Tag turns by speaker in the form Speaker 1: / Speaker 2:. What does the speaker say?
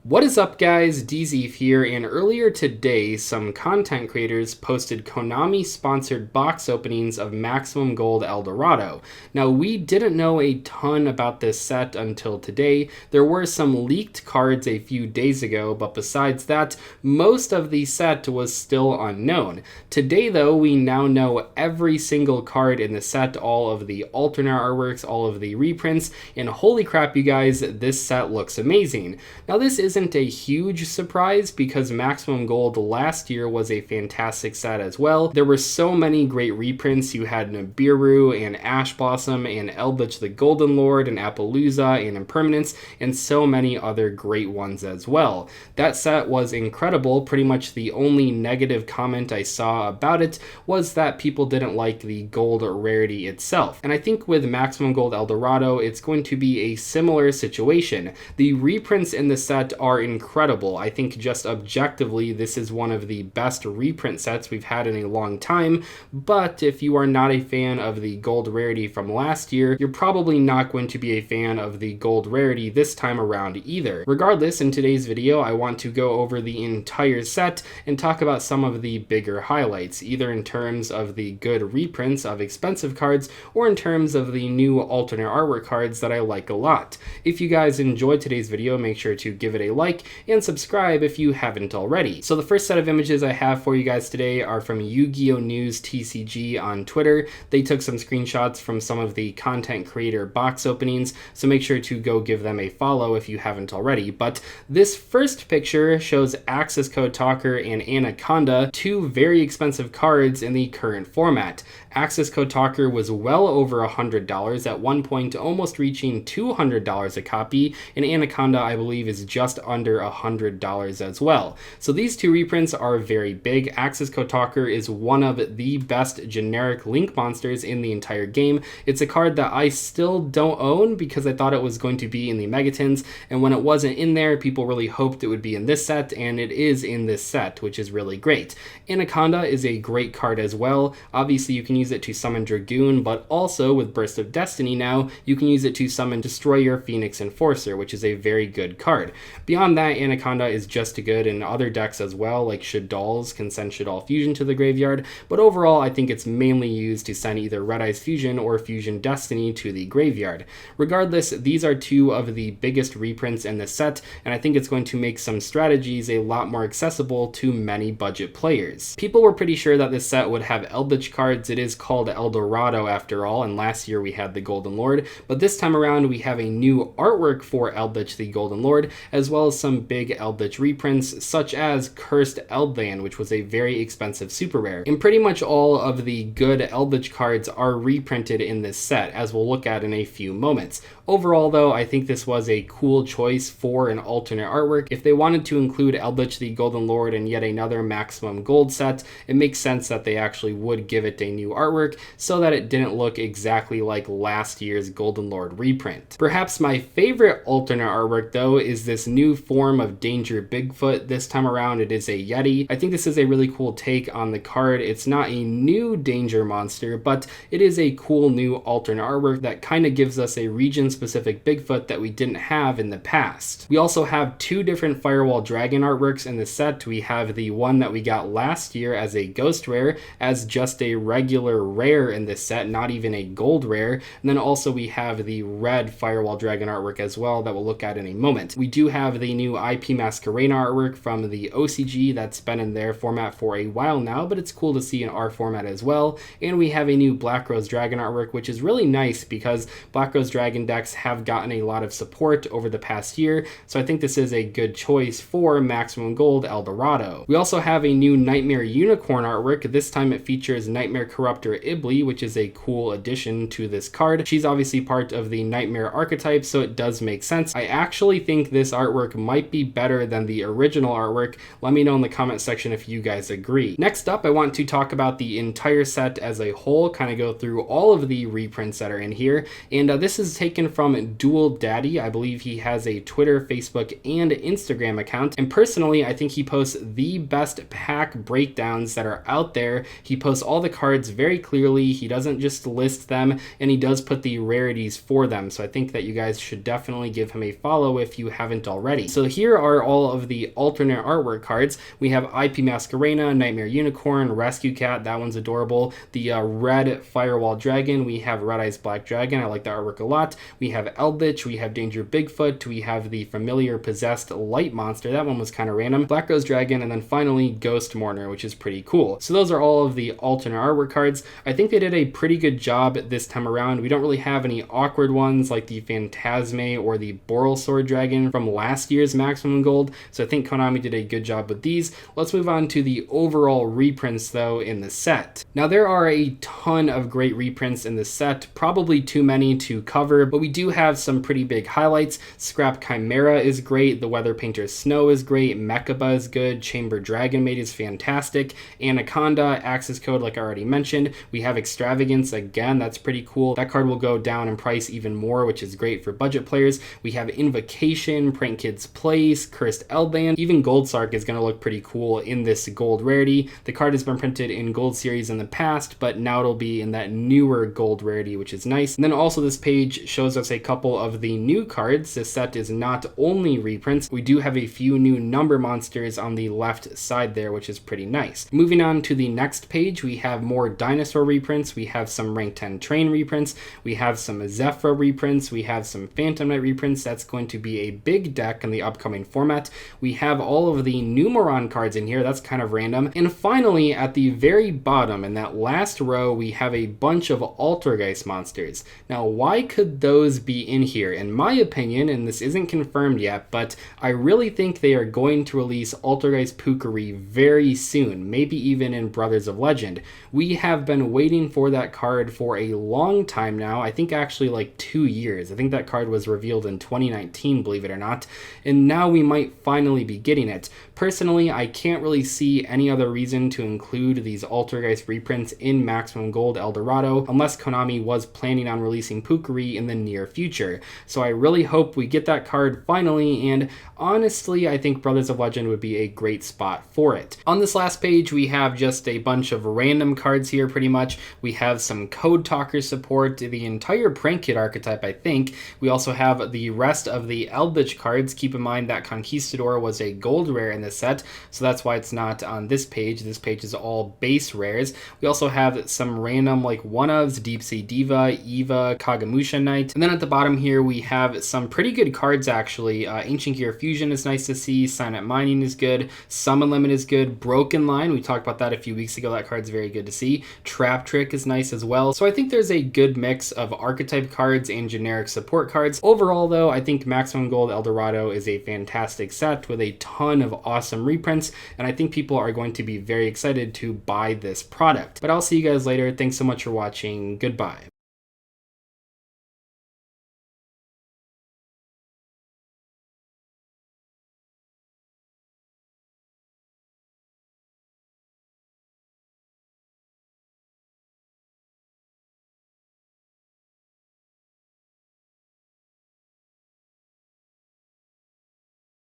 Speaker 1: What is up, guys? Dzeeff here, and earlier today some content creators posted Konami sponsored box openings of Maximum Gold El Dorado. Now, we didn't know a ton about this set until today. There were some leaked cards a few days ago, but besides that, most of the set was still unknown. Today though, we now know every single card in the set, all of the alternate artworks, all of the reprints, and holy crap, you guys, this set looks amazing. Now, this isn't a huge surprise because Maximum Gold last year was a fantastic set as well. There were so many great reprints. You had Nibiru and Ash Blossom and Elbit the Golden Lord and Appaloosa and Impermanence and so many other great ones as well. That set was incredible. Pretty much the only negative comment I saw about it was that people didn't like the gold rarity itself. And I think with Maximum Gold El Dorado, it's going to be a similar situation. The reprints in the set are incredible. I think just objectively, this is one of the best reprint sets we've had in a long time, but if you are not a fan of the gold rarity from last year, you're probably not going to be a fan of the gold rarity this time around either. Regardless, in today's video, I want to go over the entire set and talk about some of the bigger highlights, either in terms of the good reprints of expensive cards or in terms of the new alternate artwork cards that I like a lot. If you guys enjoyed today's video, make sure to give it a like and subscribe if you haven't already. So the first set of images I have for you guys today are from Yu-Gi-Oh! News TCG on Twitter. They took some screenshots from some of the content creator box openings, so make sure to go give them a follow if you haven't already. But this first picture shows Access Code Talker and Anaconda, two very expensive cards in the current format. Access Code Talker was well over $100, at one point almost reaching $200 a copy, and Anaconda, I believe, is just under $100 as well. So these two reprints are very big. Access Code Talker is one of the best generic link monsters in the entire game. It's a card that I still don't own because I thought it was going to be in the Megatons, and when it wasn't in there, people really hoped it would be in this set, and it is in this set, which is really great. Anaconda is a great card as well. Obviously, you can use it to summon Dragoon, but also with Burst of Destiny now, you can use it to summon Destroyer, Phoenix, Enforcer, which is a very good card. Beyond that, Anaconda is just good in other decks as well, like Shaddoll's can send Shaddoll Fusion to the graveyard, but overall I think it's mainly used to send either Red Eyes Fusion or Fusion Destiny to the graveyard. Regardless, these are two of the biggest reprints in the set, and I think it's going to make some strategies a lot more accessible to many budget players. People were pretty sure that this set would have Elbit Cards. It is called El Dorado after all, and last year we had the Golden Lord, but this time around we have a new artwork for Elbit the Golden Lord, as well as some big Elbit reprints such as Cursed Eldland, which was a very expensive super rare. And pretty much all of the good Elbit cards are reprinted in this set, as we'll look at in a few moments. Overall though, I think this was a cool choice for an alternate artwork. If they wanted to include Elbit the Golden Lord in yet another Maximum Gold set, it makes sense that they actually would give it a new artwork so that it didn't look exactly like last year's Golden Lord reprint. Perhaps my favorite alternate artwork though is this new form of Danger Bigfoot. This time around it is a Yeti. I think this is a really cool take on the card. It's not a new danger monster, but it is a cool new alternate artwork that kind of gives us a region specific Bigfoot that we didn't have in the past. We also have two different Firewall Dragon artworks in the set. We have the one that we got last year as a ghost rare, as just a regular rare in this set, not even a gold rare, and then also we have the red Firewall Dragon artwork as well that we'll look at in a moment. We do have the new IP Masquerade artwork from the OCG that's been in their format for a while now, but it's cool to see in our format as well, and we have a new Black Rose Dragon artwork, which is really nice because Black Rose Dragon decks have gotten a lot of support over the past year, so I think this is a good choice for Maximum Gold El Dorado. We also have a new Nightmare Unicorn artwork. This time it features Nightmare Corruptor Ibli, which is a cool addition to this card. She's obviously part of the Nightmare archetype, so it does make sense. I actually think this artwork might be better than the original artwork. Let me know in the comment section if you guys agree. Next up, I want to talk about the entire set as a whole, kind of go through all of the reprints that are in here, and this is taken from Dual Daddy. I believe he has a Twitter, Facebook, and Instagram account, and personally I think he posts the best pack breakdowns that are out there. He posts all the cards very clearly. He doesn't just list them, and he does put the rarities for them, so I think that you guys should definitely give him a follow if you haven't already. already. So here are all of the alternate artwork cards. We have IP Masquerena, Nightmare Unicorn, Rescue Cat, that one's adorable. The red Firewall Dragon, we have Red Eyes Black Dragon, I like the artwork a lot. We have Elbit, we have Danger Bigfoot, we have the familiar possessed light monster, that one was kind of random, Black Rose Dragon, and then finally Ghost Mourner, which is pretty cool. So those are all of the alternate artwork cards. I think they did a pretty good job this time around. We don't really have any awkward ones like the Phantasme or the Boral Sword Dragon from last year's Maximum Gold, so I think Konami did a good job with these. Let's move on to the overall reprints though in the set. Now there are a ton of great reprints in the set, probably too many to cover, but we do have some pretty big highlights. Scrap Chimera is great, the Weather Painter Snow is great, Mechaba is good, Chamber Dragon Maid is fantastic, Anaconda, Axis Code like I already mentioned. We have Extravagance again, that's pretty cool. That card will go down in price even more, which is great for budget players. We have Invocation, Prank Kid's Place, Cursed Elband, even Gold Sark is going to look pretty cool in this gold rarity. The card has been printed in gold series in the past, but now it'll be in that newer gold rarity, which is nice. And then also this page shows us a couple of the new cards. This set is not only reprints, we do have a few new number monsters on the left side there, which is pretty nice. Moving on to the next page, we have more dinosaur reprints. We have some rank 10 train reprints, we have some Zephyr reprints, we have some Phantom Knight reprints. That's going to be a big deck in the upcoming format. We have all of the Numeron cards in here, that's kind of random. And finally, at the very bottom in that last row, we have a bunch of Altergeist monsters. Now, why could those be in here? In my opinion, and this isn't confirmed yet, but I really think they are going to release Altergeist Pukari very soon, maybe even in Brothers of Legend. We have been waiting for that card for a long time now. I think actually like 2 years. I think that card was revealed in 2019, believe it or not, and now we might finally be getting it. Personally, I can't really see any other reason to include these Altergeist reprints in Maximum Gold El Dorado unless Konami was planning on releasing Pukari in the near future. So I really hope we get that card finally, and honestly, I think Brothers of Legend would be a great spot for it. On this last page, we have just a bunch of random cards here pretty much. We have some Code Talker support, the entire Prank Kid archetype, I think. We also have the rest of the Elbit cards. Keep in mind that Conquistador was a gold rare in this set, so that's why it's not on this page. This page is all base rares. We also have some random like one-ofs, Deep Sea Diva, Eva, Kagamusha Knight. And then at the bottom here, we have some pretty good cards actually. Ancient Gear Fusion is nice to see, Silent Mining is good, Summon Limit is good, Broken Line, we talked about that a few weeks ago, that card's very good to see, Trap Trick is nice as well. So I think there's a good mix of archetype cards and generic support cards. Overall though, I think Maximum Gold El Dorado is a fantastic set with a ton of awesome reprints, and I think people are going to be very excited to buy this product. But I'll see you guys later. Thanks so much for watching. Goodbye.